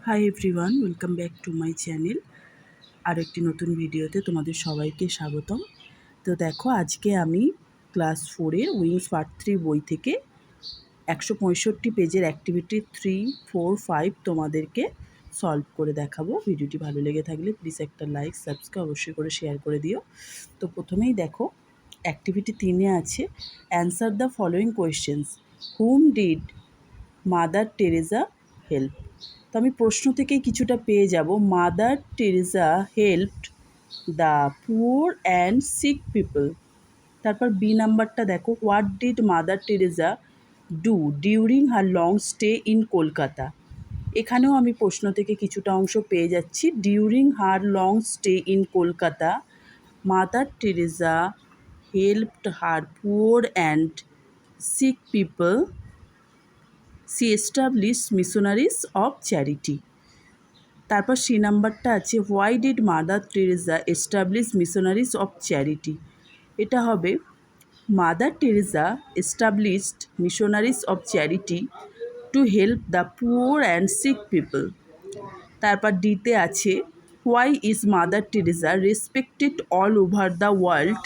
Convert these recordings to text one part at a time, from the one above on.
High everyone, welcome back to my channel. আর একটি নতুন ভিডিওতে তোমাদের সবাইকে স্বাগতম। তো দেখো, আজকে আমি ক্লাস 4-এর উইংস পার্ট 3 বই থেকে 165 পেজের অ্যাক্টিভিটি 3, 4, 5 তোমাদেরকে সলভ করে দেখাবো। ভিডিওটি ভালো লেগে থাকলে প্লিজ একটা লাইক, সাবস্ক্রাইব অবশ্যই করে শেয়ার করে দিও। তো প্রথমেই দেখো, অ্যাক্টিভিটি 3-এ আছে answer the following questions. Whom did Mother Teresa help? তো আমি প্রশ্ন থেকেই কিছুটা পেয়ে যাব। Mother Teresa helped the poor and sick people. তারপর বি নাম্বারটা দেখো, what did Mother Teresa do during her long stay in Kolkata? এখানেও আমি প্রশ্ন থেকে কিছুটা অংশ পেয়ে যাচ্ছি। During her long stay in Kolkata Mother Teresa helped her poor and sick people. C establish Missionaries of charity. তারপর সি নাম্বারটা আছে, why did Mother Teresa establish Missionaries of Charity? এটা হবে, Mother Teresa established Missionaries of Charity to help the poor and sick people. তারপর ডিতে আছে, why is Mother Teresa respected all over the world?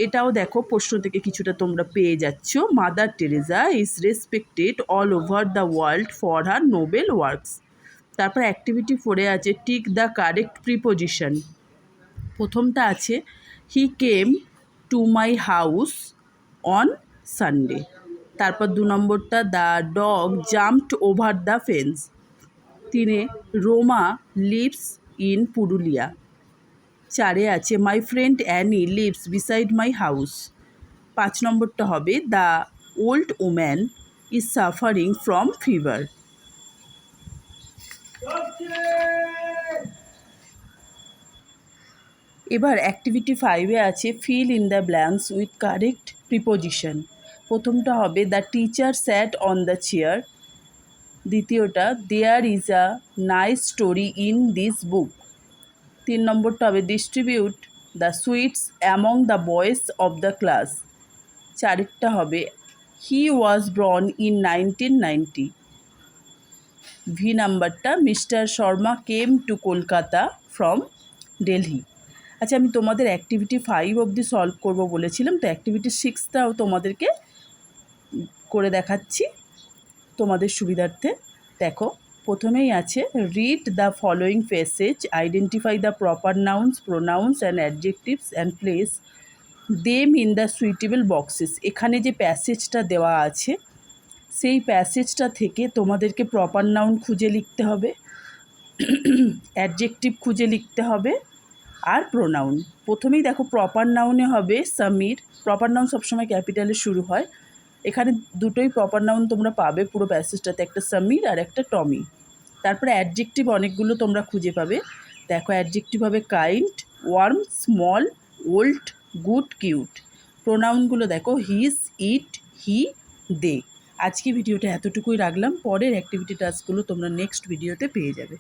এটাও দেখো প্রশ্ন থেকে কিছুটা তোমরা পেয়ে যাচ্ছ। Mother Teresa is respected all over the world for her noble works. তারপর অ্যাক্টিভিটি 4-এ আছে টিক দ্য কারেক্ট প্রিপোজিশন। প্রথমটা আছে, হি কেম to my house on Sunday. তারপর 2 নম্বরটা, the dog jumped over the fence. 3-এ রোমা লিভস ইন পুরুলিয়া। 4-এ আছে my friend Annie lives beside my house. 5 নম্বরটা হবে, the old woman is suffering from fever. এবার অ্যাক্টিভিটি 5-এ আছে fill in the blanks with correct preposition. প্রথমটা হবে, the teacher sat on the chair. দ্বিতীয়টা, there is a nice story in this book. 3 নম্বরটা হবে, distribute the sweets among the boys of the class. 4-একটা হবে, he was born in 1990। V নাম্বারটা, Mr Sharma came to Kolkata from Delhi. আচ্ছা, আমি তোমাদের activity 5 অবধি সলভ করব বলেছিলাম, তো অ্যাক্টিভিটি 6টাও তোমাদেরকে করে দেখাচ্ছি তোমাদের সুবিধার্থে। দেখো, প্রথমেই আছে, read the following passage, identify the proper nouns, pronouns and adjectives and place them in the suitable boxes. এখানে যে প্যাসেজটা দেওয়া আছে সেই প্যাসেজটা থেকে তোমাদেরকে প্রপার নাউন খুঁজে লিখতে হবে, অ্যাডজেক্টিভ খুঁজে লিখতে হবে, আর প্রোনাউন। প্রথমেই দেখো, প্রপার নাউনে হবে সমীর। প্রপার নাউন সবসময় ক্যাপিটালে শুরু হয়। এখানে দুটোই প্রপার নাউন তোমরা পাবে পুরো প্যাসেজটাতে, একটা সমীর আর একটা টমি। তারপরে অ্যাডজেক্টিভ অনেকগুলো তোমরা খুঁজে পাবে। দেখো, অ্যাডজেক্টিভ হবে kind, warm, small, old, good, cute. প্রোনাউনগুলো দেখো, হিজ, ইট, হি, দে। আজকে ভিডিওটা এতটুকুই রাখলাম। পরের অ্যাক্টিভিটি টাস্কগুলো তোমরা নেক্সট ভিডিওতে পেয়ে যাবে।